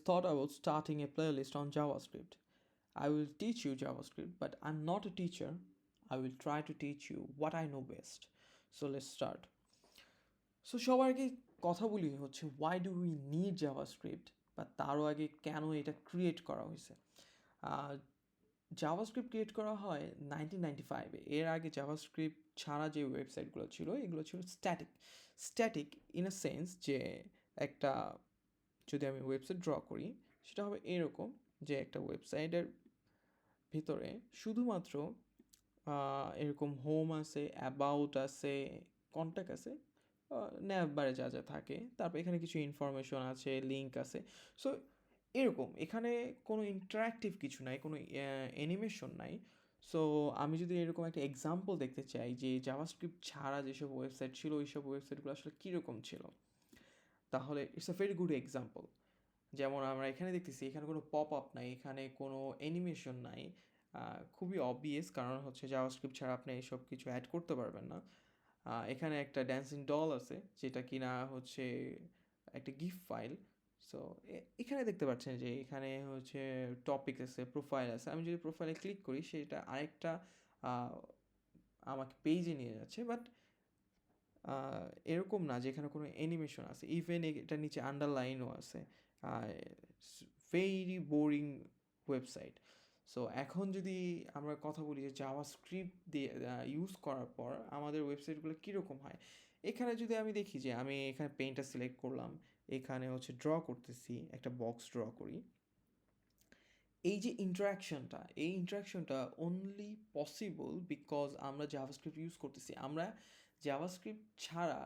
just thought about starting a playlist on JavaScript. I will teach you JavaScript, but I'm not a teacher. I will try to teach you what I know best. So let's start. So সবার আগে কথা বলি হচ্ছে why do we need JavaScript, বা তারও আগে কেন এটা ক্রিয়েট করা হয়েছে। জাভাস্ক্রিপ্ট ক্রিয়েট করা হয় 1995-এ। এর আগে জাভাস্ক্রিপ্ট ছাড়া যে ওয়েবসাইটগুলো ছিল এগুলো ছিল স্ট্যাটিক ইন আ সেন্স যে একটা, যদি আমি ওয়েবসাইট ড্র করি সেটা হবে এরকম, যে একটা ওয়েবসাইটের ভিতরে শুধুমাত্র এরকম হোম আছে, অ্যাবাউট আছে, কন্ট্যাক্ট আছে, নেভারে যা যা থাকে, তারপর এখানে কিছু ইনফরমেশন আছে, লিঙ্ক আছে। সো এরকম এখানে কোনো ইন্টারাক্টিভ কিছু নাই, কোনো অ্যানিমেশন নাই। সো আমি যদি এরকম একটা এক্সাম্পল দেখতে চাই যে জাভাস্ক্রিপ্ট ছাড়া যেসব ওয়েবসাইট ছিল ওইসব ওয়েবসাইটগুলো আসলে কীরকম ছিল, তাহলে it's a very good example. যেমন আমরা এখানে দেখতেছি এখানে কোনো পপ আপ নাই, এখানে কোনো অ্যানিমেশন নাই। খুবই অবভিয়াস, কারণ হচ্ছে জাভাস্ক্রিপ্ট ছাড়া আপনি এইসব কিছু অ্যাড করতে পারবেন না। এখানে একটা ড্যান্সিং ডল আছে যেটা কিনা হচ্ছে একটা গিফট ফাইল। সো এখানে দেখতে পাচ্ছেন যে এখানে হচ্ছে টপিক আছে, প্রোফাইল আছে। আমি যদি প্রোফাইলে ক্লিক করি সেটা আরেকটা আমাকে পেজে নিয়ে যাচ্ছে, বাট এরকম না যে এখানে কোনো অ্যানিমেশন আছে। ইভেন এটার নিচে আন্ডারলাইনও আছে। Very boring website. সো এখন যদি আমরা কথা বলি যে জাভাস্ক্রিপ্ট দিয়ে ইউজ করার পর আমাদের ওয়েবসাইটগুলো কীরকম হয়, এখানে যদি আমি দেখি যে আমি এখানে পেইন্টটা সিলেক্ট করলাম, এখানে হচ্ছে ড্র করতেছি, একটা বক্স ড্র করি। এই যে এই ইন্টারাকশনটা অনলি পসিবল বিকজ আমরা জাভাস্ক্রিপ্ট ইউজ করতেছি। আমরা জাভাস্ক্রিপ্ট ছাড়া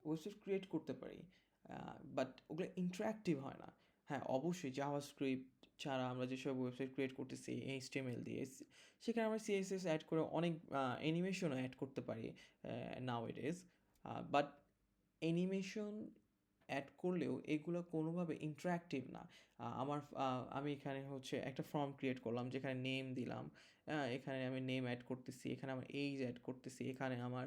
ওয়েবসাইট ক্রিয়েট করতে পারি, বাট ওগুলো ইন্টারাক্টিভ হয় না। হ্যাঁ, অবশ্যই জাভাস্ক্রিপ্ট ছাড়া আমরা যেসব ওয়েবসাইট ক্রিয়েট করতেছি এইচটিএমএল দিয়ে, সেখানে আমরা সিএসএস অ্যাড করে অনেক অ্যানিমেশনও অ্যাড করতে পারি now it is. But animation add করলেও এগুলো কোনোভাবে ইন্টারাক্টিভ না। আমি এখানে হচ্ছে একটা ফর্ম ক্রিয়েট করলাম যেখানে নেম দিলাম, এখানে আমি নেম অ্যাড করতেছি, এখানে আমার এইজ অ্যাড করতেছি, এখানে আমার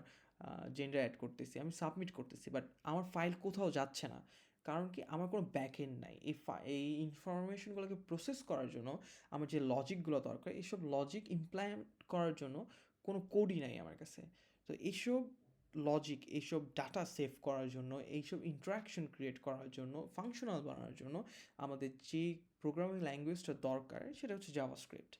জেন্ডার অ্যাড করতেছি, আমি সাবমিট করতেছি, বাট আমার ফাইল কোথাও যাচ্ছে না। কারণ কি, আমার কোনো ব্যাকএন্ড নাই। এই ইনফরমেশনগুলোকে প্রসেস করার জন্য আমার যে লজিকগুলো দরকার, এইসব লজিক ইমপ্লিমেন্ট করার জন্য কোনো কোডই নাই আমার কাছে। তো এইসব লজিক, এইসব ডাটা সেভ করার জন্য, এইসব ইন্টারাকশন ক্রিয়েট করার জন্য, ফাংশনাল বানানোর জন্য আমাদের যে প্রোগ্রামিং ল্যাঙ্গুয়েজটা দরকার সেটা হচ্ছে জাভাস্ক্রিপ্ট।